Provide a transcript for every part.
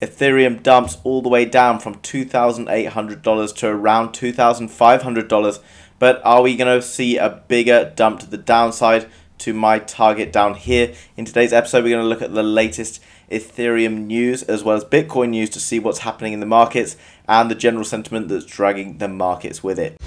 Ethereum dumps all the way down from $2,800 to around $2,500. But are we going to see a bigger dump to the downside to my target down here? In today's episode, we're going to look at the latest Ethereum news as well as Bitcoin news to see what's happening in the markets and the general sentiment that's dragging the markets with it.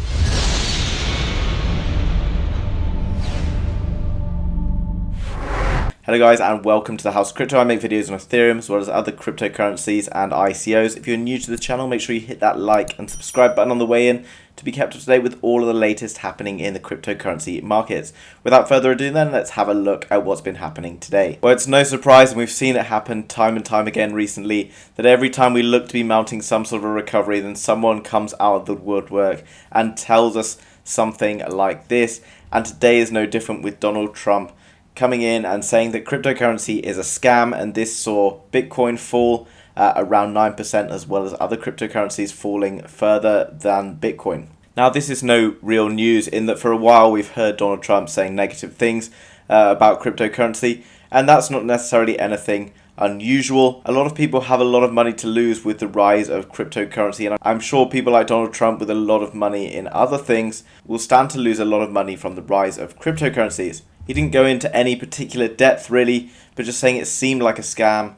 Hello guys and welcome to the House of Crypto. I make videos on Ethereum as well as other cryptocurrencies and ICOs. If you're new to the channel, make sure you hit that like and subscribe button on the way in to be kept up to date with all of the latest happening in the cryptocurrency markets. Without further ado then, let's have a look at what's been happening today. Well, it's no surprise, and we've seen it happen time and time again recently, that every time we look to be mounting some sort of a recovery, then someone comes out of the woodwork and tells us something like this. And today is no different with Donald Trump coming in and saying that cryptocurrency is a scam, and this saw Bitcoin fall around 9% as well as other cryptocurrencies falling further than Bitcoin. Now, this is no real news in that for a while we've heard Donald Trump saying negative things about cryptocurrency, and that's not necessarily anything unusual. A lot of people have a lot of money to lose with the rise of cryptocurrency, and I'm sure people like Donald Trump with a lot of money in other things will stand to lose a lot of money from the rise of cryptocurrencies. He didn't go into any particular depth really, but just saying it seemed like a scam,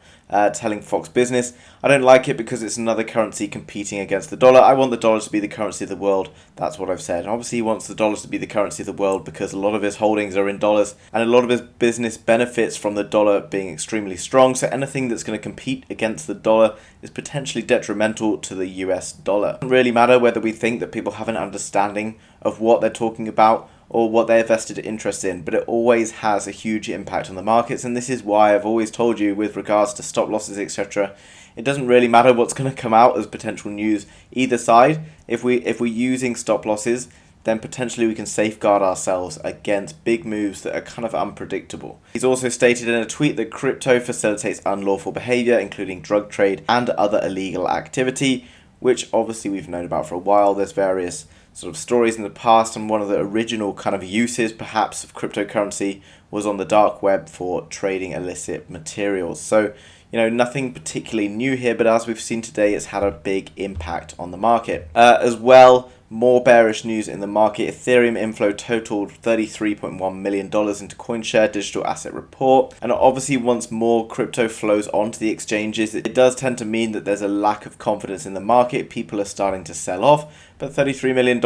telling Fox Business. I don't like it because it's another currency competing against the dollar. I want the dollar to be the currency of the world. That's what I've said. And obviously he wants the dollars to be the currency of the world because a lot of his holdings are in dollars and a lot of his business benefits from the dollar being extremely strong. So anything that's going to compete against the dollar is potentially detrimental to the US dollar. It doesn't really matter whether we think that people have an understanding of what they're talking about or what they're vested interest in, but it always has a huge impact on the markets. And this is why I've always told you with regards to stop losses, etc., it doesn't really matter what's going to come out as potential news either side. If we're using stop losses, then potentially we can safeguard ourselves against big moves that are kind of unpredictable. He's also stated in a tweet that crypto facilitates unlawful behavior, including drug trade and other illegal activity, which obviously we've known about for a while. There's various sort of stories in the past, and one of the original kind of uses perhaps of cryptocurrency was on the dark web for trading illicit materials. So, you know, nothing particularly new here, but as we've seen today, it's had a big impact on the market. As well, more bearish news in the market. Ethereum inflow totaled $33.1 million into CoinShare digital asset report. And obviously once more crypto flows onto the exchanges, it does tend to mean that there's a lack of confidence in the market. People are starting to sell off, but $33 million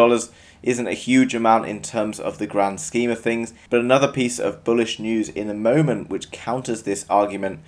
isn't a huge amount in terms of the grand scheme of things. But another piece of bullish news in the moment which counters this argument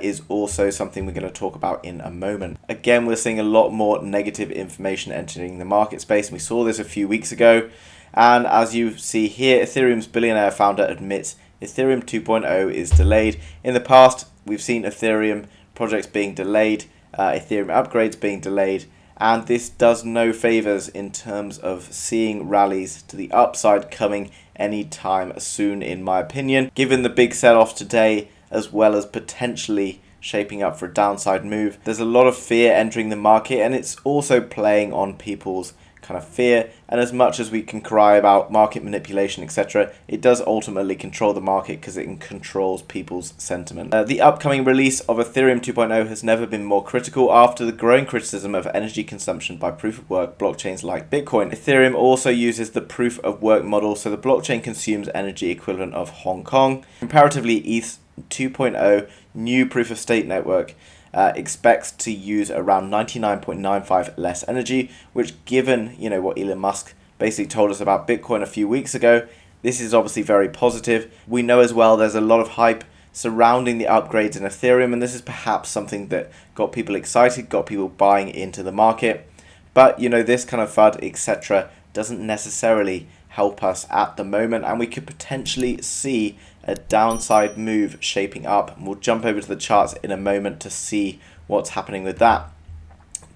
is also something we're going to talk about in a moment. Again, we're seeing a lot more negative information entering the market space, and we saw this a few weeks ago. And as you see here, Ethereum's billionaire founder admits Ethereum 2.0 is delayed. In the past, we've seen Ethereum projects being delayed, Ethereum upgrades being delayed, and this does no favors in terms of seeing rallies to the upside coming anytime soon, in my opinion. Given the big sell-off today, as well as potentially shaping up for a downside move, there's a lot of fear entering the market, and it's also playing on people's kind of fear. And as much as we can cry about market manipulation, etc., it does ultimately control the market because it controls people's sentiment. The upcoming release of Ethereum 2.0 has never been more critical after the growing criticism of energy consumption by proof-of-work blockchains like Bitcoin. Ethereum also uses the proof-of-work model, so the blockchain consumes energy equivalent of Hong Kong. Comparatively, ETH 2.0 new proof-of-stake network expects to use around 99.95 less energy, which, given what Elon Musk basically told us about Bitcoin a few weeks ago, this is obviously very positive. We know as well there's a lot of hype surrounding the upgrades in Ethereum, and this is perhaps something that got people excited, got people buying into the market. But this kind of FUD, etc., doesn't necessarily help us at the moment, and we could potentially see a downside move shaping up. And we'll jump over to the charts in a moment to see what's happening with that.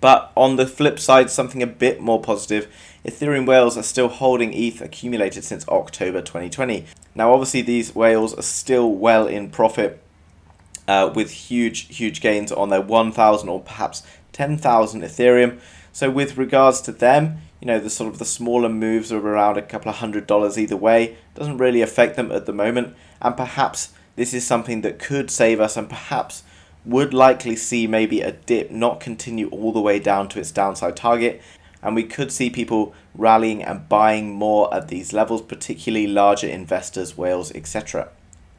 But on the flip side, something a bit more positive, Ethereum whales are still holding ETH accumulated since October 2020. Now obviously these whales are still well in profit with huge gains on their 1,000 or perhaps 10,000 Ethereum. So with regards to them, the sort of the smaller moves are around a couple of $100 either way. Doesn't really affect them at the moment, and perhaps this is something that could save us, and perhaps would likely see maybe a dip not continue all the way down to its downside target, and we could see people rallying and buying more at these levels, particularly larger investors, whales, etc.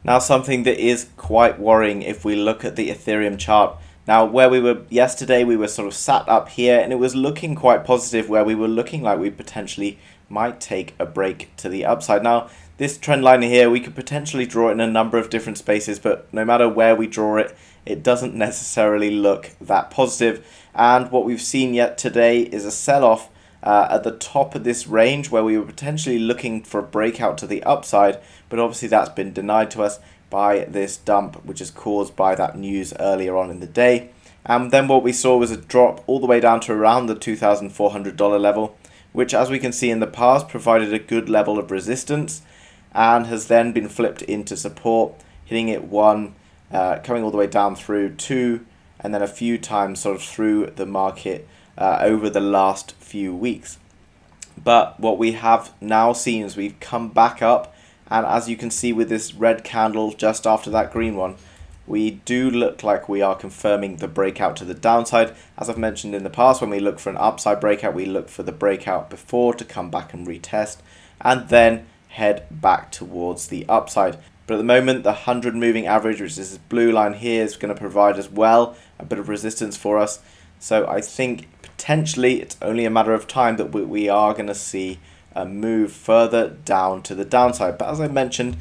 Now, something that is quite worrying if we look at the Ethereum chart. Now, where we were yesterday, we were sort of sat up here and it was looking quite positive, where we were looking like we potentially might take a break to the upside. Now, this trend line here, we could potentially draw it in a number of different spaces, but no matter where we draw it, it doesn't necessarily look that positive. And what we've seen yet today is a sell-off at the top of this range, where we were potentially looking for a breakout to the upside, but obviously that's been denied to us by this dump, which is caused by that news earlier on in the day. And then what we saw was a drop all the way down to around the $2,400 level, which, as we can see in the past, provided a good level of resistance and has then been flipped into support, hitting it one, coming all the way down through two, and then a few times sort of through the market over the last few weeks. But what we have now seen is we've come back up, and as you can see with this red candle just after that green one, we do look like we are confirming the breakout to the downside. As I've mentioned in the past, when we look for an upside breakout, we look for the breakout before to come back and retest, and then head back towards the upside. But at the moment, the 100 moving average, which is this blue line here, is going to provide as well a bit of resistance for us. So I think potentially it's only a matter of time that we are going to see a move further down to the downside. But as I mentioned,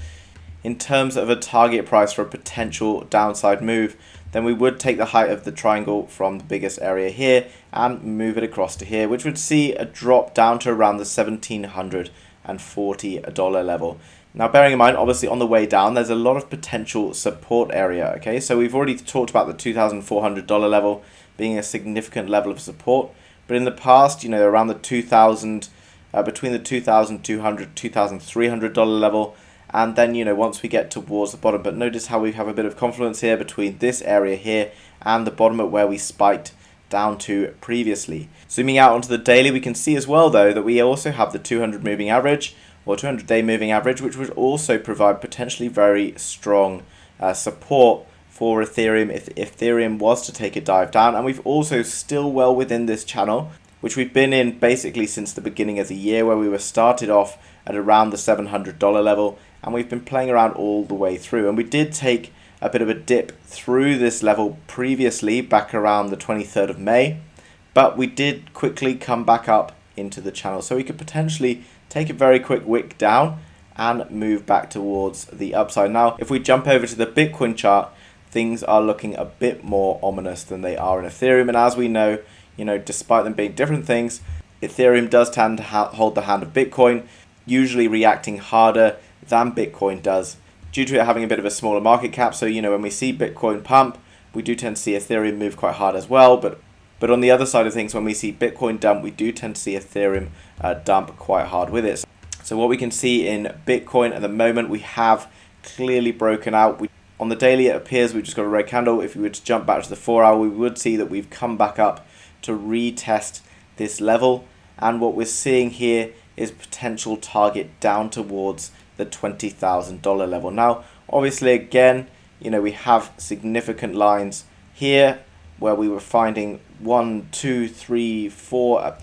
in terms of a target price for a potential downside move, then we would take the height of the triangle from the biggest area here and move it across to here, which would see a drop down to around the $1,740 level. Now, bearing in mind, obviously on the way down, there's a lot of potential support area, okay? So we've already talked about the $2,400 level being a significant level of support. But in the past, around the between the $2,200, $2,300 level, and then, once we get towards the bottom. But notice how we have a bit of confluence here between this area here and the bottom at where we spiked down to previously. Zooming out onto the daily, we can see as well, though, that we also have the 200 moving average, or 200-day moving average, which would also provide potentially very strong support for Ethereum if Ethereum was to take a dive down. And we've also still well within this channel, which we've been in basically since the beginning of the year, where we were started off at around the $700 level, and we've been playing around all the way through. And we did take a bit of a dip through this level previously, back around the 23rd of May, but we did quickly come back up into the channel. So we could potentially take a very quick wick down and move back towards the upside. Now, if we jump over to the Bitcoin chart, things are looking a bit more ominous than they are in Ethereum. And as we know, despite them being different things, Ethereum does tend to hold the hand of Bitcoin, usually reacting harder than Bitcoin does, due to it having a bit of a smaller market cap. So, when we see Bitcoin pump, we do tend to see Ethereum move quite hard as well. But on the other side of things, when we see Bitcoin dump, we do tend to see Ethereum dump quite hard with it. So what we can see in Bitcoin at the moment, we have clearly broken out. On the daily, it appears we've just got a red candle. If we were to jump back to the 4-hour, we would see that we've come back up to retest this level. And what we're seeing here is potential target down towards the $20,000 level. Now, obviously, again, we have significant lines here where we were finding 1, 2, 3, 4,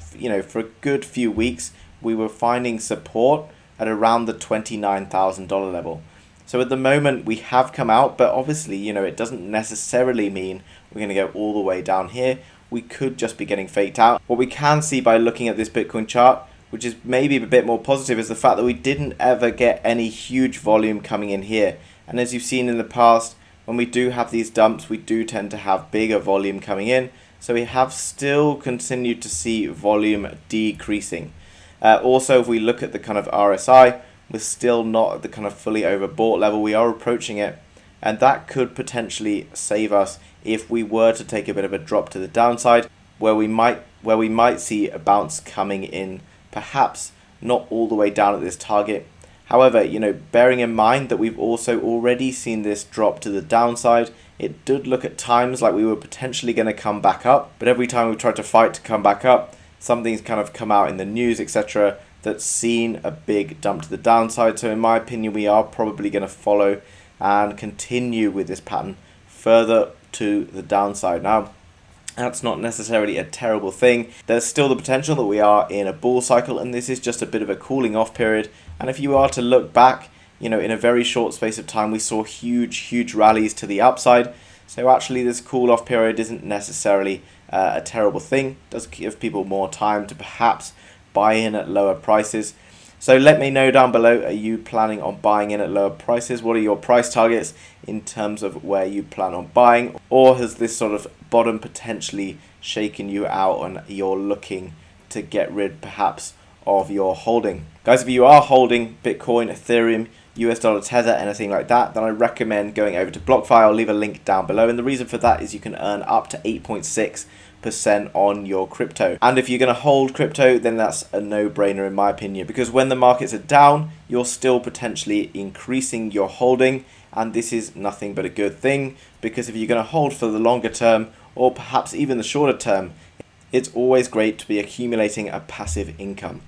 for a good few weeks, we were finding support at around the $29,000 level. So at the moment, we have come out, but obviously, it doesn't necessarily mean we're going to go all the way down here. We could just be getting faked out. What we can see by looking at this Bitcoin chart, which is maybe a bit more positive, is the fact that we didn't ever get any huge volume coming in here. And as you've seen in the past, when we do have these dumps, we do tend to have bigger volume coming in. So we have still continued to see volume decreasing. Also, if we look at the kind of RSI, we're still not at the kind of fully overbought level. We are approaching it, and that could potentially save us if we were to take a bit of a drop to the downside, where we might see a bounce coming in, perhaps not all the way down at this target. However, bearing in mind that we've also already seen this drop to the downside, it did look at times like we were potentially going to come back up. But every time we've tried to fight to come back up, something's kind of come out in the news, etc., that's seen a big dump to the downside. So in my opinion, we are probably going to follow and continue with this pattern further to the downside. Now, that's not necessarily a terrible thing. There's still the potential that we are in a bull cycle, and this is just a bit of a cooling off period. And if you are to look back, in a very short space of time, we saw huge rallies to the upside. So actually this cool off period isn't necessarily a terrible thing. It does give people more time to perhaps buy in at lower prices. So let me know down below, are you planning on buying in at lower prices? What are your price targets in terms of where you plan on buying? Or has this sort of bottom potentially shaken you out and you're looking to get rid perhaps of your holding? Guys, if you are holding Bitcoin, Ethereum, US dollar Tether, anything like that, then I recommend going over to BlockFi. I'll leave a link down below, and the reason for that is you can earn up to 8.6% on your crypto. And if you're going to hold crypto, then that's a no-brainer in my opinion, because when the markets are down, you're still potentially increasing your holding, and this is nothing but a good thing, because if you're going to hold for the longer term or perhaps even the shorter term, it's always great to be accumulating a passive income.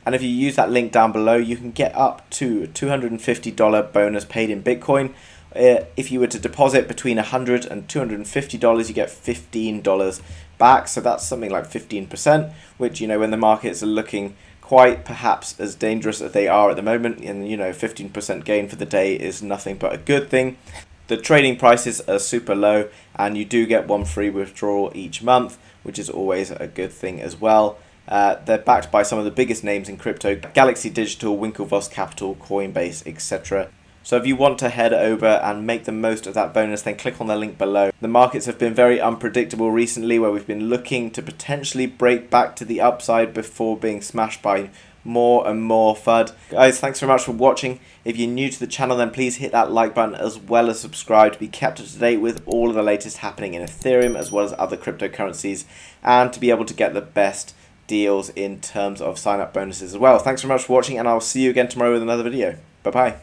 And if you use that link down below, you can get up to a $250 bonus paid in Bitcoin. If you were to deposit between $100 and $250, you get $15 back. So that's something like 15%, which, when the markets are looking quite perhaps as dangerous as they are at the moment, and 15% gain for the day is nothing but a good thing. The trading prices are super low, and you do get one free withdrawal each month, which is always a good thing as well. They're backed by some of the biggest names in crypto: Galaxy Digital, Winklevoss Capital, Coinbase, etc. So if you want to head over and make the most of that bonus, then click on the link below. The markets have been very unpredictable recently, where we've been looking to potentially break back to the upside before being smashed by more and more FUD. Guys, thanks very much for watching. If you're new to the channel, then please hit that like button as well as subscribe to be kept up to date with all of the latest happening in Ethereum as well as other cryptocurrencies, and to be able to get the best deals in terms of sign up bonuses as well. Thanks very much for watching, and I'll see you again tomorrow with another video. Bye bye.